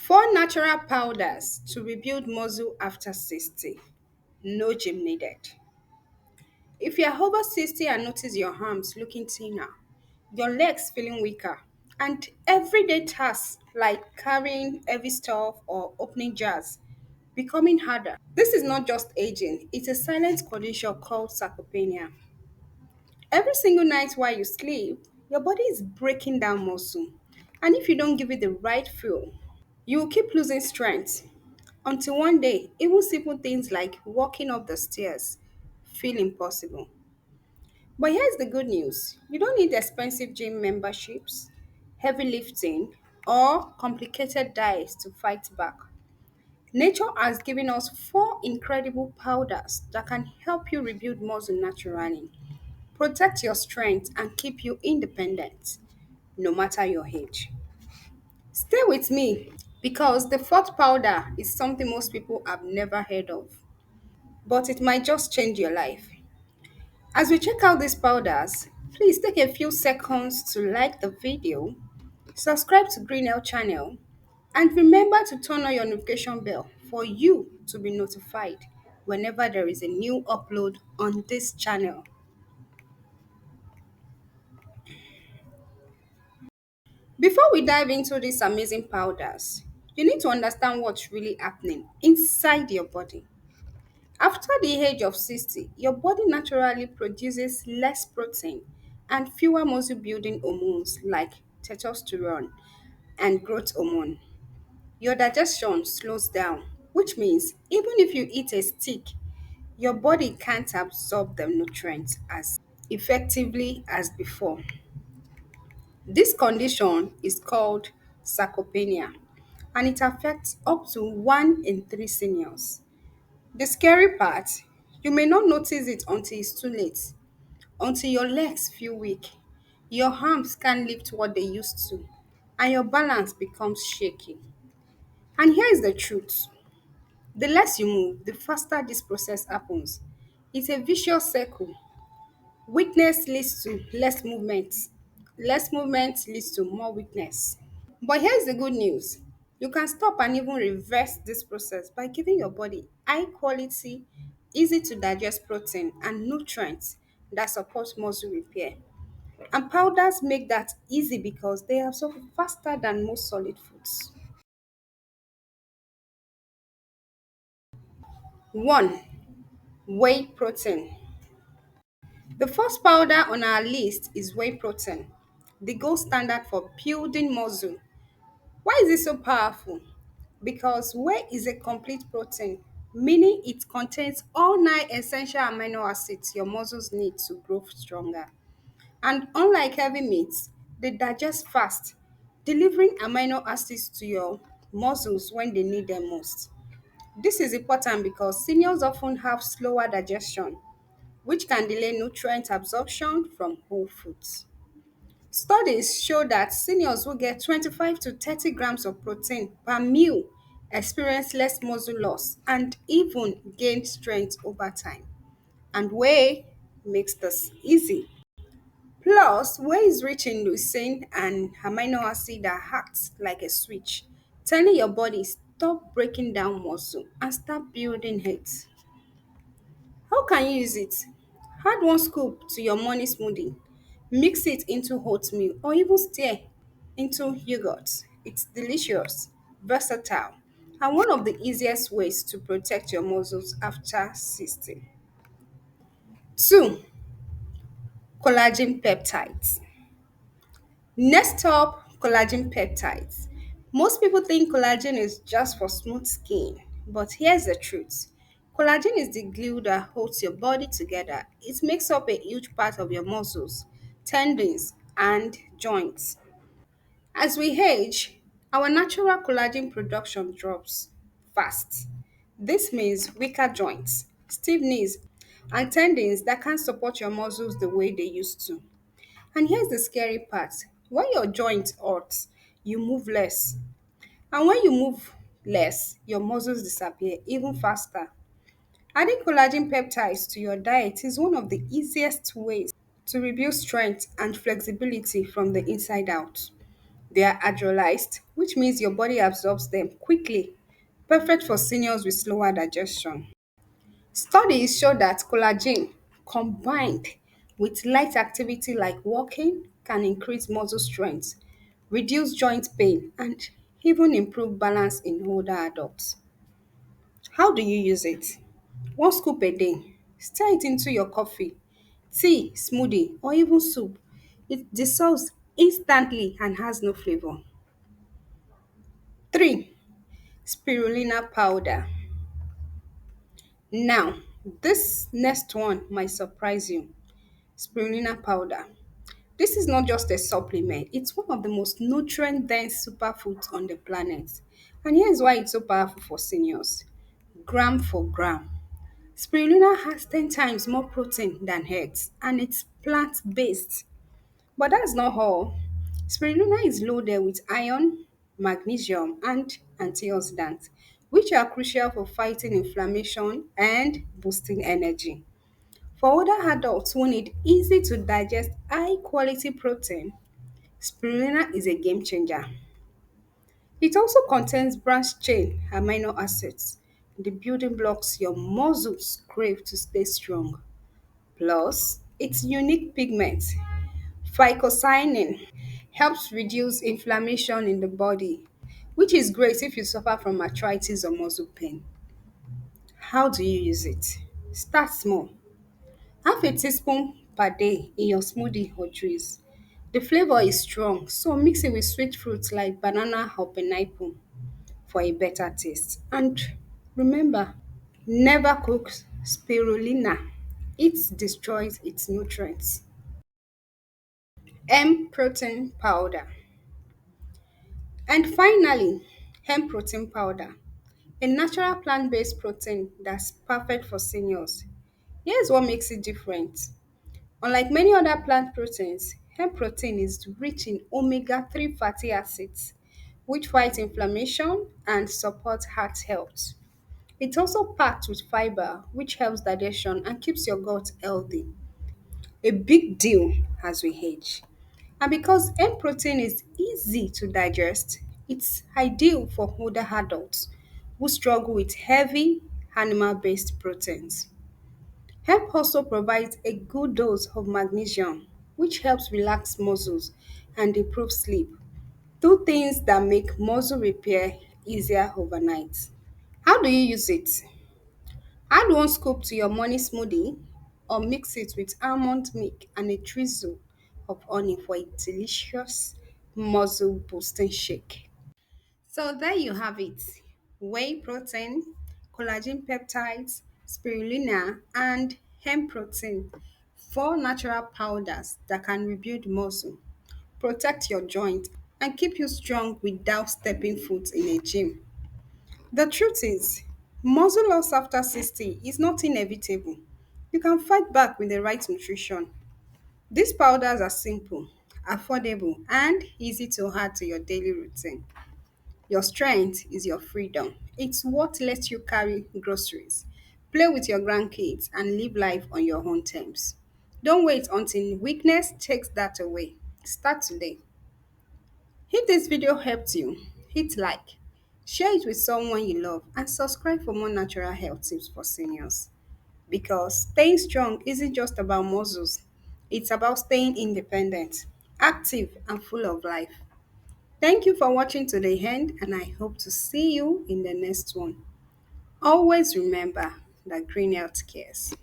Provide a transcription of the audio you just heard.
Four natural powders to rebuild muscle after 60. No gym needed. If you're over 60 and notice your arms looking thinner, your legs feeling weaker, and everyday tasks like carrying heavy stuff or opening jars becoming harder, this is not just aging, it's a silent condition called sarcopenia. Every single night while you sleep, your body is breaking down muscle. And if you don't give it the right fuel, you will keep losing strength until one day, even simple things like walking up the stairs feel impossible. But here's the good news, you don't need expensive gym memberships, heavy lifting, or complicated diets to fight back. Nature has given us four incredible powders that can help you rebuild muscle naturally, protect your strength, and keep you independent no matter your age. Stay with me because the fourth powder is something most people have never heard of, but it might just change your life. As we check out these powders, please take a few seconds to like the video, subscribe to Green L channel, and remember to turn on your notification bell for you to be notified whenever there is a new upload on this channel. Before we dive into these amazing powders, you need to understand what's really happening inside your body. After the age of 60, your body naturally produces less protein and fewer muscle building hormones like testosterone and growth hormone. Your digestion slows down, which means even if you eat a stick, your body can't absorb the nutrients as effectively as before. This condition is called sarcopenia and it affects up to 1 in 3 seniors. The scary part, you may not notice it until it's too late, until your legs feel weak, your arms can't lift what they used to, and your balance becomes shaky. And here is the truth, the less you move, the faster this process happens. It's a vicious circle. Weakness leads to less movement leads to more weakness. But here's the good news. You can stop and even reverse this process by giving your body high quality, easy to digest protein and nutrients that support muscle repair. And powders make that easy because they absorb faster than most solid foods. 1. Whey protein. The first powder on our list is whey protein, the gold standard for building muscle. Why is it so powerful? Because whey is a complete protein, meaning it contains all 9 essential amino acids your muscles need to grow stronger. And unlike heavy meats, they digest fast, delivering amino acids to your muscles when they need them most. This is important because seniors often have slower digestion, which can delay nutrient absorption from whole foods. Studies show that seniors who get 25 to 30 grams of protein per meal experience less muscle loss and even gain strength over time. And whey makes this easy. Plus, whey is rich in leucine and amino acid that acts like a switch, telling your body stop breaking down muscle and start building it. How can you use it? Add 1 scoop to your morning smoothie. Mix it into oatmeal or even stir into yogurt. It's delicious, versatile, and one of the easiest ways to protect your muscles after 60. 2. Collagen peptides. Next up, collagen peptides. Most people think collagen is just for smooth skin, but here's the truth. Collagen is the glue that holds your body together. It makes up a huge part of your muscles, tendons, and joints. As we age, our natural collagen production drops fast. This means weaker joints, stiff knees, and tendons that can't support your muscles the way they used to. And here's the scary part. When your joint hurts, you move less. And when you move less, your muscles disappear even faster. Adding collagen peptides to your diet is one of the easiest ways to rebuild strength and flexibility from the inside out. They are hydrolyzed, which means your body absorbs them quickly, perfect for seniors with slower digestion. Studies show that collagen combined with light activity like walking can increase muscle strength, reduce joint pain, and even improve balance in older adults. How do you use it? One scoop a day. Stir it into your coffee, tea, smoothie, or even soup. It dissolves instantly and has no flavor. 3. Spirulina powder. Now, this next one might surprise you. Spirulina powder. This is not just a supplement, it's one of the most nutrient dense superfoods on the planet. And here's why it's so powerful for seniors. Gram for gram. Spirulina has 10 times more protein than eggs and it's plant based. But that's not all. Spirulina is loaded with iron, magnesium, and antioxidants, which are crucial for fighting inflammation and boosting energy. For older adults who need easy to digest, high quality protein, spirulina is a game changer. It also contains branched chain amino acids, the building blocks your muscles crave to stay strong. Plus, its unique pigment, phycocyanin, helps reduce inflammation in the body, which is great if you suffer from arthritis or muscle pain. How do you use it? Start small. Half a teaspoon per day in your smoothie or juice. The flavor is strong, so mix it with sweet fruits like banana or pineapple for a better taste. And remember, never cook spirulina. It destroys its nutrients. Hemp protein powder. And finally, hemp protein powder, a natural plant based protein that's perfect for seniors. Here's what makes it different. Unlike many other plant proteins, hemp protein is rich in omega 3 fatty acids, which fight inflammation and support heart health. It's also packed with fiber, which helps digestion and keeps your gut healthy. A big deal as we age. And because hemp protein is easy to digest, it's ideal for older adults who struggle with heavy animal based proteins. Hemp also provides a good dose of magnesium, which helps relax muscles and improve sleep. Two things that make muscle repair easier overnight. How do you use it? Add one scoop to your morning smoothie or mix it with almond milk and a drizzle of honey for a delicious muscle boosting shake. So there you have it. Whey protein, collagen peptides, spirulina, and hemp protein. Four natural powders that can rebuild muscle, protect your joint, and keep you strong without stepping foot in a gym. The truth is, muscle loss after 60 is not inevitable. You can fight back with the right nutrition. These powders are simple, affordable, and easy to add to your daily routine. Your strength is your freedom. It's what lets you carry groceries, play with your grandkids, and live life on your own terms. Don't wait until weakness takes that away. Start today. If this video helped you, hit like, share it with someone you love, and subscribe for more natural health tips for seniors. Because staying strong isn't just about muscles, it's about staying independent, active, and full of life. Thank you for watching to the end, and I hope to see you in the next one. Always remember that green health cares.